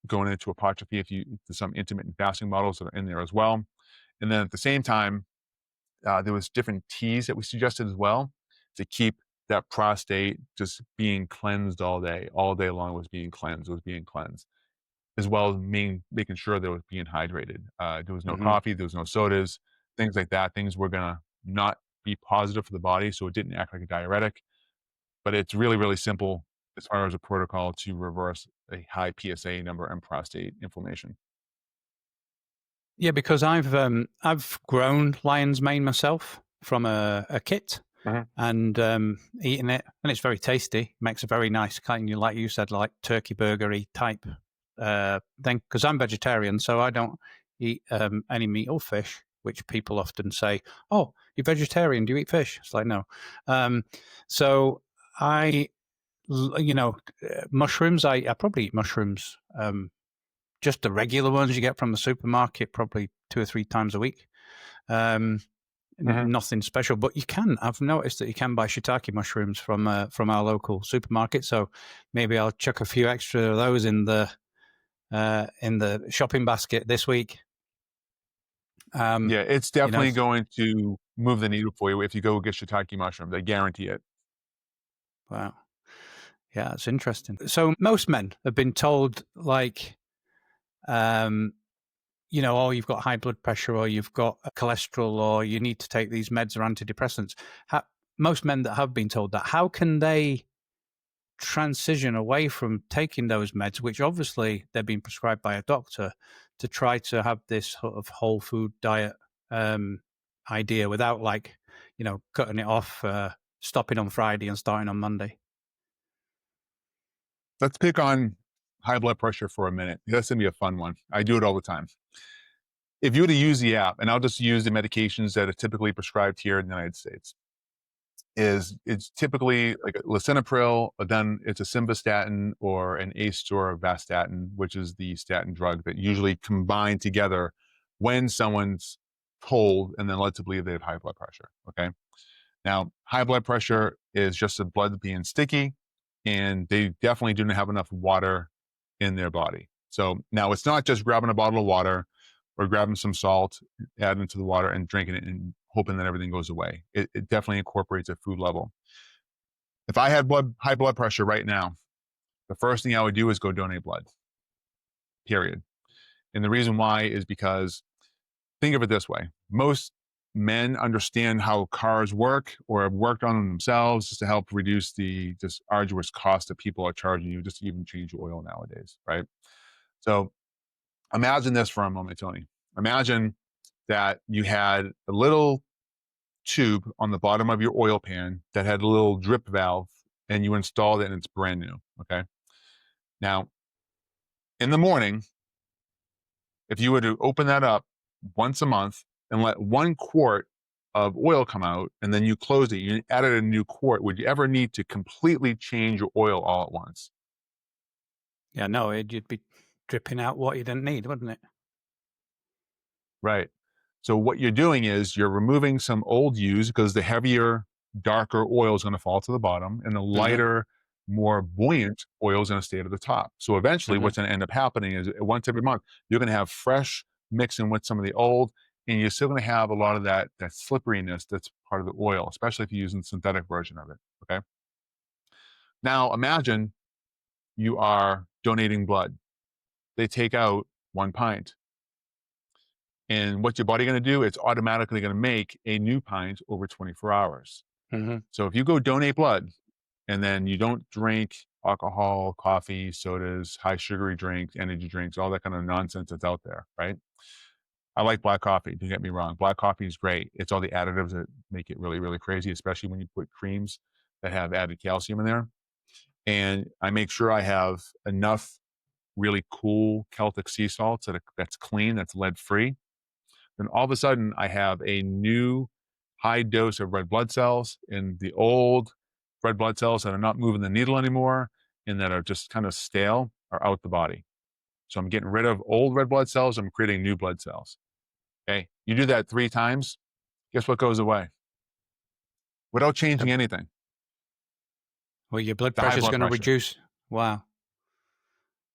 going into apotrophy there's some intermittent fasting models that are in there as well. And then at the same time, there was different teas that we suggested as well to keep that prostate just being cleansed all day long. Was being cleansed, as well as making sure that it was being hydrated. There was no coffee, there was no sodas, things like that. Things were gonna not be positive for the body, so it didn't act like a diuretic. But it's really, really simple as far as a protocol to reverse a high PSA number and prostate inflammation. Yeah, because I've grown lion's mane myself from a kit and eaten it, and it's very tasty. Makes a very nice kind, like you said, like turkey burgery type thing. Because I'm vegetarian, so I don't eat any meat or fish. Which people often say, "Oh, you're vegetarian? Do you eat fish?" It's like no. So mushrooms. I probably eat mushrooms. Just the regular ones you get from the supermarket, probably 2 or 3 times a week. nothing special, but you can. I've noticed that you can buy shiitake mushrooms from our local supermarket. So maybe I'll chuck a few extra of those in the shopping basket this week. Yeah, it's definitely going to move the needle for you if you go get shiitake mushrooms. I guarantee it. Wow. Yeah, it's interesting. So most men have been told, like, oh, you've got high blood pressure, or you've got cholesterol, or you need to take these meds or antidepressants. Most men that have been told that, how can they transition away from taking those meds, which obviously they're being prescribed by a doctor, to try to have this sort of whole food diet idea without, like, cutting it off, stopping on Friday and starting on Monday? Let's pick on high blood pressure for a minute. That's going to be a fun one. I do it all the time. If you were to use the app, and I'll just use the medications that are typically prescribed here in the United States, it's typically like a lisinopril, then it's a simvastatin or an ACE or vastatin, which is the statin drug that usually combine together when someone's told and then led to believe they have high blood pressure. Okay. Now, high blood pressure is just the blood being sticky, and they definitely do not have enough water in their body. So now it's not just grabbing a bottle of water or grabbing some salt, adding it to the water and drinking it and hoping that everything goes away. It definitely incorporates at food level. If I had high blood pressure right now, the first thing I would do is go donate blood, period. And the reason why is because, think of it this way. Most men understand how cars work or have worked on them themselves just to help reduce the just arduous cost that people are charging you just to even change oil nowadays, right? So imagine this for a moment, Tony. Imagine that you had a little tube on the bottom of your oil pan that had a little drip valve, and you installed it and it's brand new, okay? Now, in the morning, if you were to open that up once a month and let 1 quart of oil come out, and then you closed it, you added a new quart, would you ever need to completely change your oil all at once? Yeah, no, you'd be dripping out what you didn't need, wouldn't it? Right. So what you're doing is you're removing some old use, because the heavier, darker oil is going to fall to the bottom, and the lighter, more buoyant oil is going to stay to the top. So eventually what's going to end up happening is once every month, you're going to have fresh mixing with some of the old, and you're still going to have a lot of that slipperiness that's part of the oil, especially if you're using the synthetic version of it, okay? Now imagine you are donating blood. They take out 1 pint. And what's your body going to do? It's automatically going to make a new pint over 24 hours. So if you go donate blood and then you don't drink alcohol, coffee, sodas, high sugary drinks, energy drinks, all that kind of nonsense that's out there, right? I like black coffee, don't get me wrong. Black coffee is great. It's all the additives that make it really, really crazy, especially when you put creams that have added calcium in there. And I make sure I have enough really cool Celtic sea salt that's clean, that's lead-free. Then all of a sudden, I have a new high dose of red blood cells, and the old red blood cells that are not moving the needle anymore and that are just kind of stale are out the body. So I'm getting rid of old red blood cells. I'm creating new blood cells. Okay. You do that 3 times, guess what goes away? Without changing anything. Well, your blood pressure is going to reduce. Wow.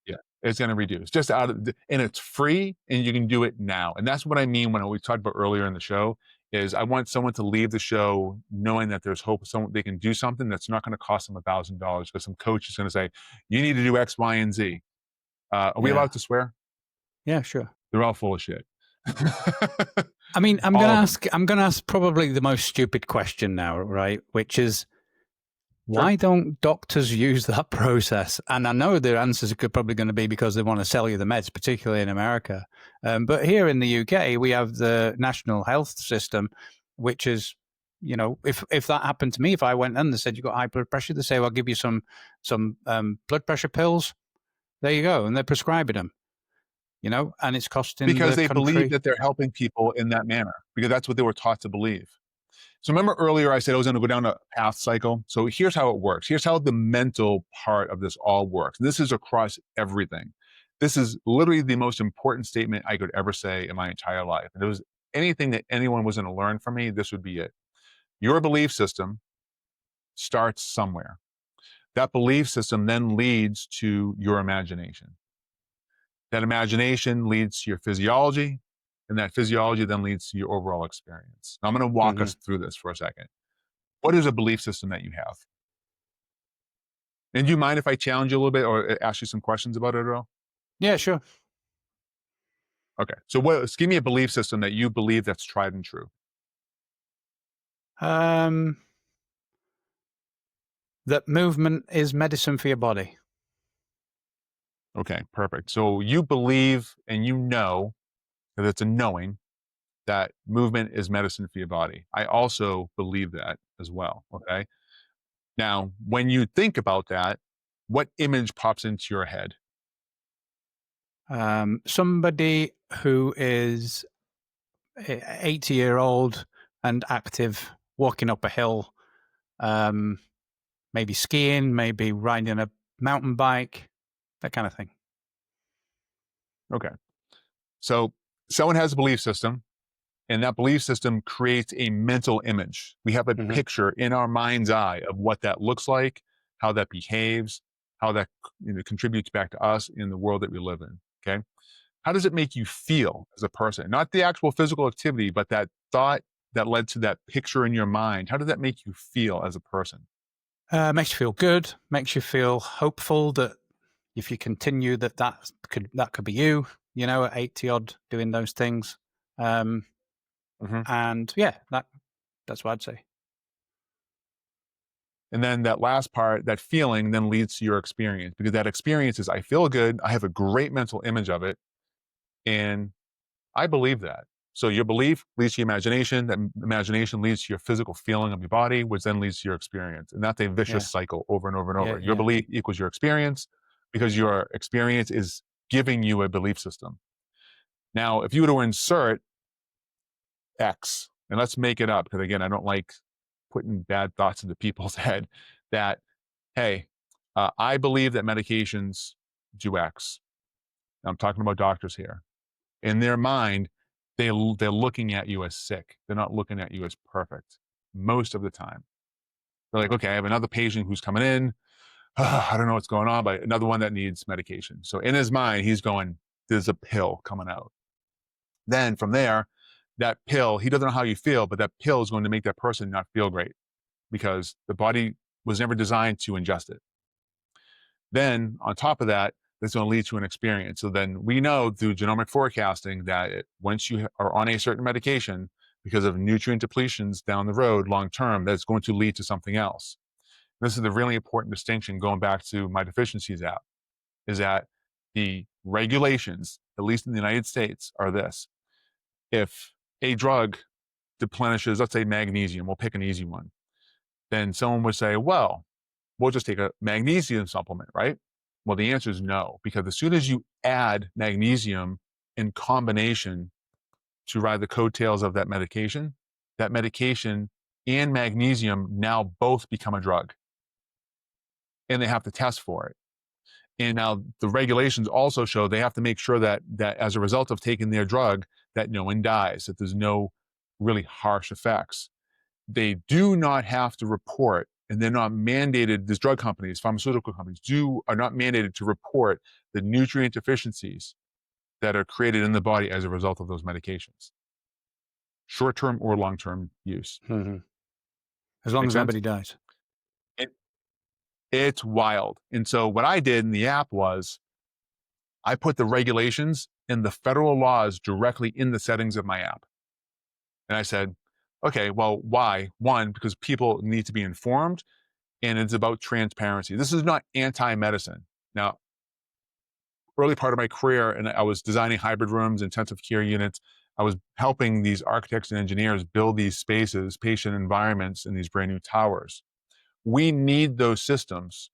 Yeah, it's going to reduce just and it's free, and you can do it now. And that's what I mean when we talked about earlier in the show is I want someone to leave the show knowing that there's hope. They can do something that's not going to cost them $1,000 because some coach is going to say, you need to do X, Y, and Z. Are we allowed to swear? Yeah, sure. They're all full of shit. I mean, I'm going to ask probably the most stupid question now, right? Which is, why don't doctors use that process? And I know their answers are probably going to be because they want to sell you the meds, particularly in America. But here in the UK, we have the national health system, which is, if that happened to me, if I went in and they said you've got high blood pressure, they say, well, I'll give you some blood pressure pills. There you go. And they're prescribing them, and it's costing because they country. believe that they're helping people in that manner, because that's what they were taught to believe. So remember earlier I said I was going to go down a path cycle. So here's how it works. Here's how the mental part of this all works. This is across everything. This is literally the most important statement I could ever say in my entire life. And it was anything that anyone was going to learn from me, this would be it. Your belief system starts somewhere. That belief system then leads to your imagination. That imagination leads to your physiology, and that physiology then leads to your overall experience. Now, I'm going to walk us through this for a second. What is a belief system that you have? And do you mind if I challenge you a little bit or ask you some questions about it at all? Yeah, sure. Okay. So give me a belief system that you believe that's tried and true. That movement is medicine for your body. Okay, perfect. So you believe and you know that it's a knowing that movement is medicine for your body. I also believe that as well. Okay. Now, when you think about that, what image pops into your head? Somebody who is 80-year-old and active, walking up a hill, maybe skiing, maybe riding a mountain bike, that kind of thing. Okay. So someone has a belief system, and that belief system creates a mental image. We have a picture in our mind's eye of what that looks like, how that behaves, how that contributes back to us in the world that we live in. Okay. How does it make you feel as a person? Not the actual physical activity, but that thought that led to that picture in your mind. How does that make you feel as a person? Makes you feel good, makes you feel hopeful that if you continue that could be you, at 80 odd doing those things. And yeah, that's what I'd say. And then that last part, that feeling then leads to your experience, because that experience is, I feel good. I have a great mental image of it. And I believe that. So your belief leads to your imagination. That imagination leads to your physical feeling of your body, which then leads to your experience. And that's a vicious cycle over and over and over. Your belief equals your experience, because your experience is giving you a belief system. Now, if you were to insert X, and let's make it up, because again, I don't like putting bad thoughts into people's head, that, hey, I believe that medications do X. I'm talking about doctors here. In their mind, they're looking at you as sick. They're not looking at you as perfect most of the time. They're like, okay, I have another patient who's coming in. I don't know what's going on, but another one that needs medication. So in his mind, he's going, there's a pill coming out. Then from there, that pill, he doesn't know how you feel, but that pill is going to make that person not feel great, because the body was never designed to ingest it. Then on top of that, that's going to lead to an experience. So then we know through genomic forecasting that once you are on a certain medication, because of nutrient depletions down the road, long term, that's going to lead to something else. This is a really important distinction, going back to my deficiencies app, is that the regulations, at least in the United States, are this. If a drug deplenishes, let's say magnesium, we'll pick an easy one, then someone would say, well, we'll just take a magnesium supplement, right? Well, the answer is no, because as soon as you add magnesium in combination to ride the coattails of that medication and magnesium now both become a drug, and they have to test for it. And now the regulations also show they have to make sure that as a result of taking their drug, that no one dies, that there's no really harsh effects. They do not have to report, and they're not mandated, these drug companies, pharmaceutical companies are not mandated to report the nutrient deficiencies that are created in the body as a result of those medications, short-term or long-term use. As long as nobody dies. It's wild. And so what I did in the app was I put the regulations and the federal laws directly in the settings of my app. And I said, okay, well, why? One, because people need to be informed, and it's about transparency. This is not anti-medicine. Now, early part of my career, and I was designing hybrid rooms, intensive care units. I was helping these architects and engineers build these spaces, patient environments in these brand new towers. We need those systems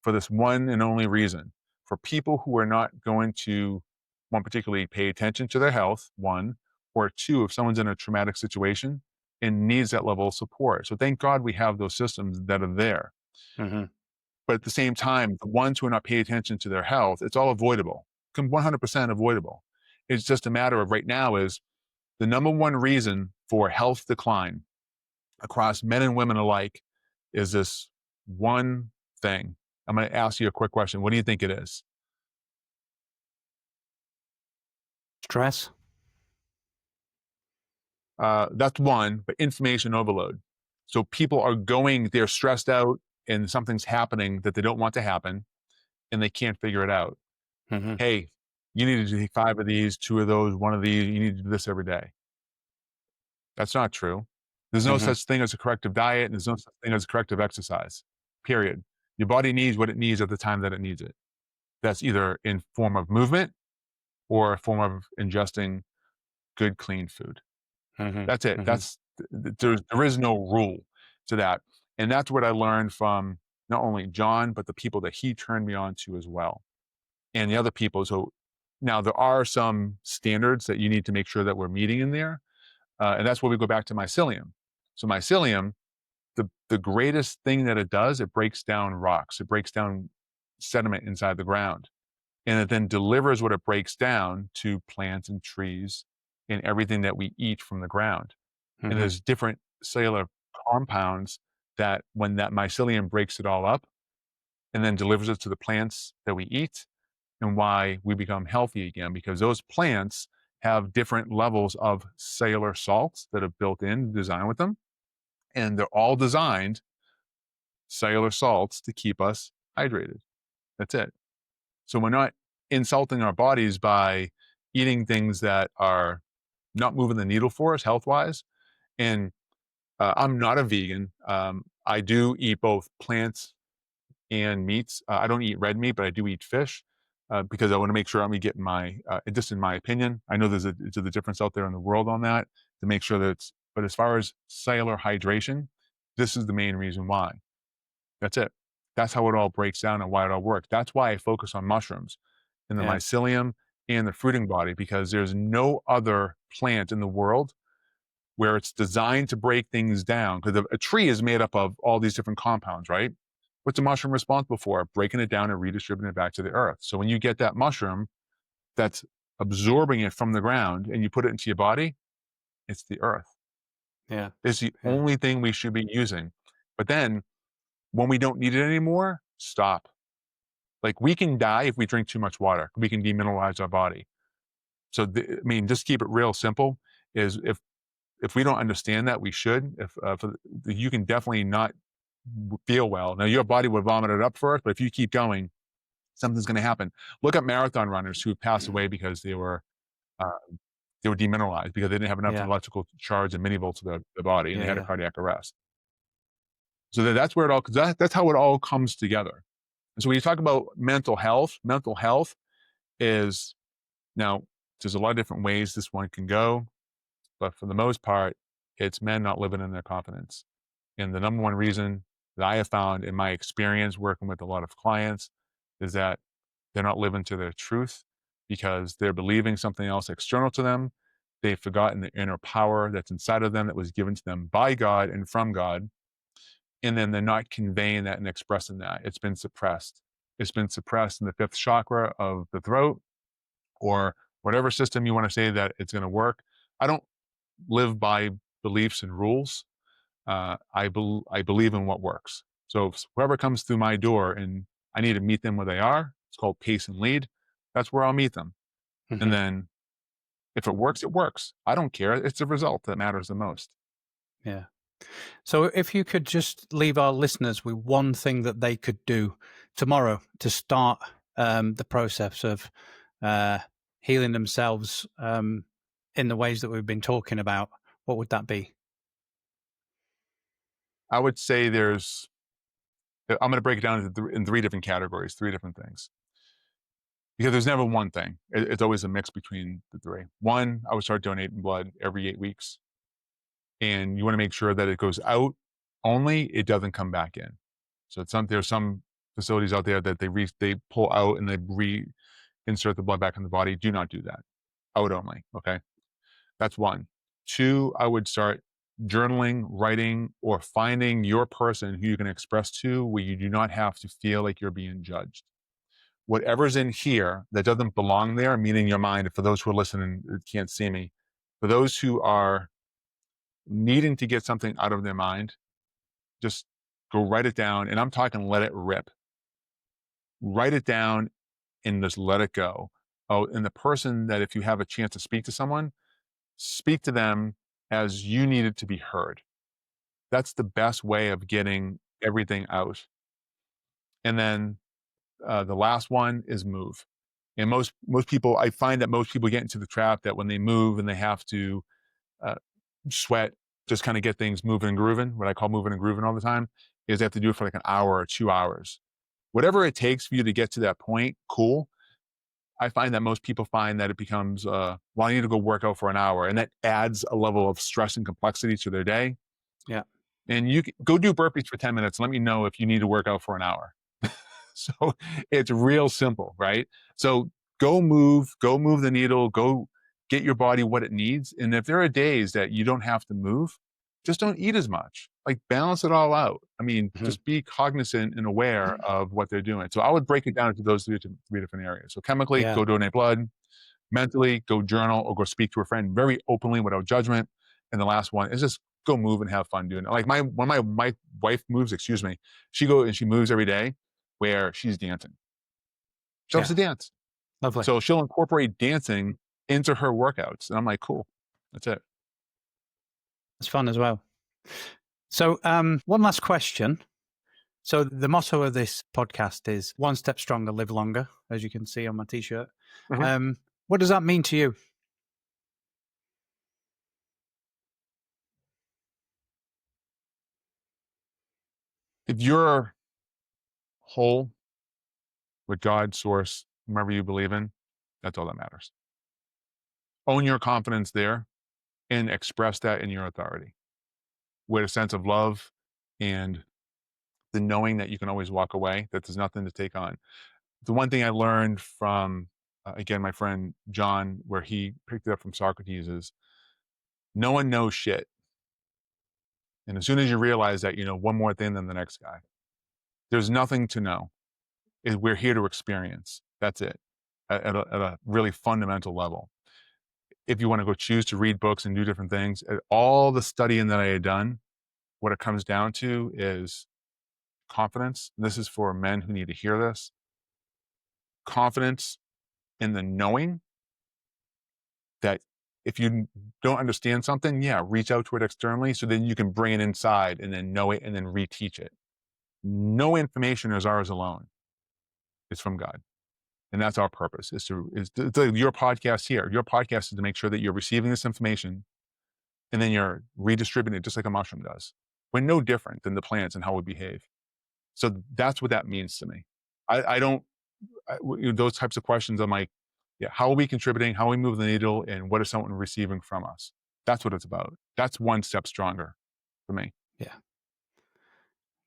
for this one and only reason: for people who are not going to, one, particularly pay attention to their health, one, or two, if someone's in a traumatic situation and needs that level of support. So thank God we have those systems that are there. But at the same time, the ones who are not paying attention to their health, it's all avoidable, 100% avoidable. It's just a matter of right now is the number one reason for health decline across men and women alike is this one thing. I'm going to ask you a quick question. What do you think it is? Stress. That's one, but information overload. So people are they're stressed out and something's happening that they don't want to happen and they can't figure it out. Mm-hmm. Hey, you need to take 5 of these, 2 of those, 1 of these. You need to do this every day. That's not true. There's no such thing as a corrective diet, and there's no such thing as a corrective exercise, period. Your body needs what it needs at the time that it needs it. That's either in form of movement or a form of ingesting good, clean food. That's it. There is no rule to that. And that's what I learned from not only John, but the people that he turned me on to as well. And the other people. So now there are some standards that you need to make sure that we're meeting in there. And that's where we go back to mycelium. So mycelium, the greatest thing that it does, it breaks down rocks. It breaks down sediment inside the ground. And it then delivers what it breaks down to plants and trees and everything that we eat from the ground. And there's different cellular compounds that when that mycelium breaks it all up and then delivers it to the plants that we eat, and why we become healthy again, because those plants have different levels of cellular salts that are built in, designed with them. And they're all designed, cellular salts, to keep us hydrated. That's it. So we're not insulting our bodies by eating things that are not moving the needle for us health-wise. And I'm not a vegan. I do eat both plants and meats. I don't eat red meat, but I do eat fish because I want to make sure I'm getting just in my opinion. I know there's a difference out there in the world on that to make sure that but as far as cellular hydration, this is the main reason why. That's it. That's how it all breaks down and why it all works. That's why I focus on mushrooms and the mycelium and the fruiting body, because there's no other plant in the world where it's designed to break things down. Because a tree is made up of all these different compounds, right? What's a mushroom responsible for? Breaking it down and redistributing it back to the earth. So when you get that mushroom that's absorbing it from the ground and you put it into your body, it's the earth. Yeah. It's the only thing we should be using. But then when we don't need it anymore, stop. Like, we can die if we drink too much water. We can demineralize our body. So, just keep it real simple. Is if we don't understand that, we should. You can definitely not feel well. Now, your body would vomit it up first, but if you keep going, something's going to happen. Look at marathon runners who passed away because they were demineralized, because they didn't have enough electrical charge and millivolts to the body, and they had a cardiac arrest. So that's where it all, that's how it all comes together. And so when you talk about mental health is, now there's a lot of different ways this one can go, but for the most part, it's men not living in their confidence. And the number one reason that I have found in my experience working with a lot of clients is that they're not living to their truth because they're believing something else external to them. They've forgotten the inner power that's inside of them that was given to them by God and from God. And then they're not conveying that and expressing that. It's been suppressed. It's been suppressed in the 5th chakra of the throat, or whatever system you want to say that it's going to work. I don't live by beliefs and rules. I believe in what works. So whoever comes through my door and I need to meet them where they are, it's called pace and lead. That's where I'll meet them. And then if it works, it works. I don't care. It's the result that matters the most. Yeah. So if you could just leave our listeners with one thing that they could do tomorrow to start the process of healing themselves in the ways that we've been talking about, what would that be? I would say I'm going to break it down in 3 different categories, 3 different things. Because there's never one thing. It's always a mix between the 3. One, I would start donating blood every 8 weeks. And you want to make sure that it goes out only, it doesn't come back in. So there's some facilities out there that they pull out and they reinsert the blood back in the body. Do not do that. Out only, okay? That's 1. 2, I would start journaling, writing, or finding your person who you can express to where you do not have to feel like you're being judged. Whatever's in here that doesn't belong there, meaning your mind, for those who are listening can't see me, For those who are needing to get something out of their mind, just go write it down. And I'm talking let it rip. Write it down and just let it go. Oh, and the person that if you have a chance to speak to someone, speak to them as you needed to be heard. That's the best way of getting everything out. And then the last one is move. And most people, I find that most people get into the trap that when they move and they have to sweat, just kind of get things moving and grooving, what I call moving and grooving all the time, is they have to do it for like an hour or 2 hours. Whatever it takes for you to get to that point, cool. I find that most people find that it becomes, well, I need to go work out for an hour. And that adds a level of stress and complexity to their day. Yeah. And you can go do burpees for 10 minutes. Let me know if you need to work out for an hour. So it's real simple, right? So go move the needle, go get your body what it needs. And if there are days that you don't have to move, just don't eat as much. Like balance it all out. I mean, just be cognizant and aware of what they're doing. So I would break it down into those three different areas. So chemically, go donate blood. Mentally, go journal or go speak to a friend very openly without judgment. And the last one is just go move and have fun doing it. Like when my wife moves, she goes and she moves every day where she's dancing. She loves to dance. Lovely. So she'll incorporate dancing into her workouts. And I'm like, cool. That's it. It's fun as well. So one last question. So the motto of this podcast is one step stronger, live longer, as you can see on my t-shirt. What does that mean to you? If you're whole with God, source, whomever you believe in, that's all that matters. Own your confidence there and express that in your authority with a sense of love and the knowing that you can always walk away, that there's nothing to take on. The one thing I learned from, again, my friend John, where he picked it up from Socrates is no one knows shit. And as soon as you realize that, you know one more thing than the next guy, there's nothing to know. We're here to experience. That's it, at a really fundamental level. If you want to go choose to read books and do different things, all the studying that I had done, what it comes down to is confidence. This is for men who need to hear this. Confidence in the knowing that if you don't understand something, reach out to it externally so then you can bring it inside and then know it and then reteach it. No information is ours alone. It's from God. And that's our purpose, is your podcast here. Your podcast is to make sure that you're receiving this information and then you're redistributing it just like a mushroom does. We're no different than the plants and how we behave. So that's what that means to me. Those types of questions, I'm like, how are we contributing? How are we moving the needle? And what is someone receiving from us? That's what it's about. That's one step stronger for me. Yeah.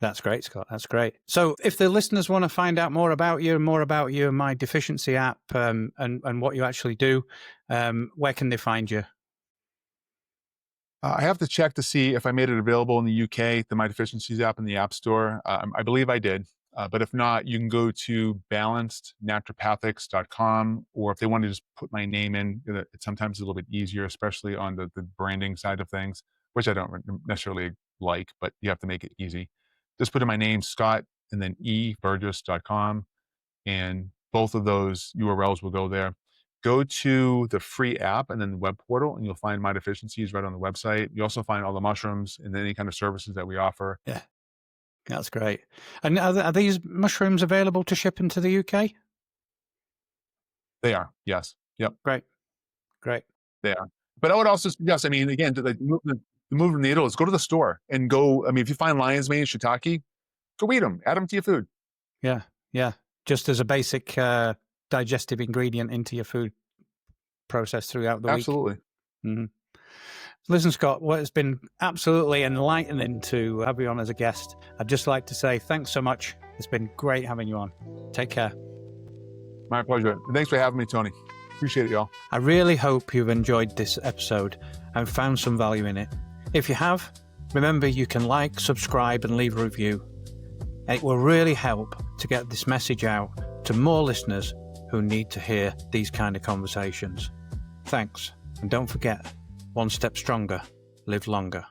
That's great, Scott. That's great. So if the listeners want to find out more about you and My Deficiency app and what you actually do, where can they find you? I have to check to see if I made it available in the UK, the My Deficiencies app in the App Store. I believe I did. But if not, you can go to balancednaturopathics.com, or if they want to just put my name in, it's sometimes a little bit easier, especially on the branding side of things, which I don't necessarily like, but you have to make it easy. Just put in my name, Scott, and then burgess.com, and both of those URLs will go there. Go to the free app and then the web portal, and you'll find My Deficiencies right on the website. You also find all the mushrooms and any kind of services that we offer. Yeah, that's great. And are these mushrooms available to ship into the UK? They are, yes. Yep. Great. They are. But I would also suggest, again, to move the needle is go to the store and go, if you find lion's mane, shiitake, go eat them, add them to your food. Yeah. Just as a basic digestive ingredient into your food process throughout the week. Absolutely. Mm-hmm. Listen, Scott, it's been absolutely enlightening to have you on as a guest. I'd just like to say thanks so much. It's been great having you on. Take care. My pleasure. Thanks for having me, Tony. Appreciate it, y'all. I really hope you've enjoyed this episode and found some value in it. If you have, remember you can like, subscribe, and leave a review. It will really help to get this message out to more listeners who need to hear these kind of conversations. Thanks, and don't forget, one step stronger, live longer.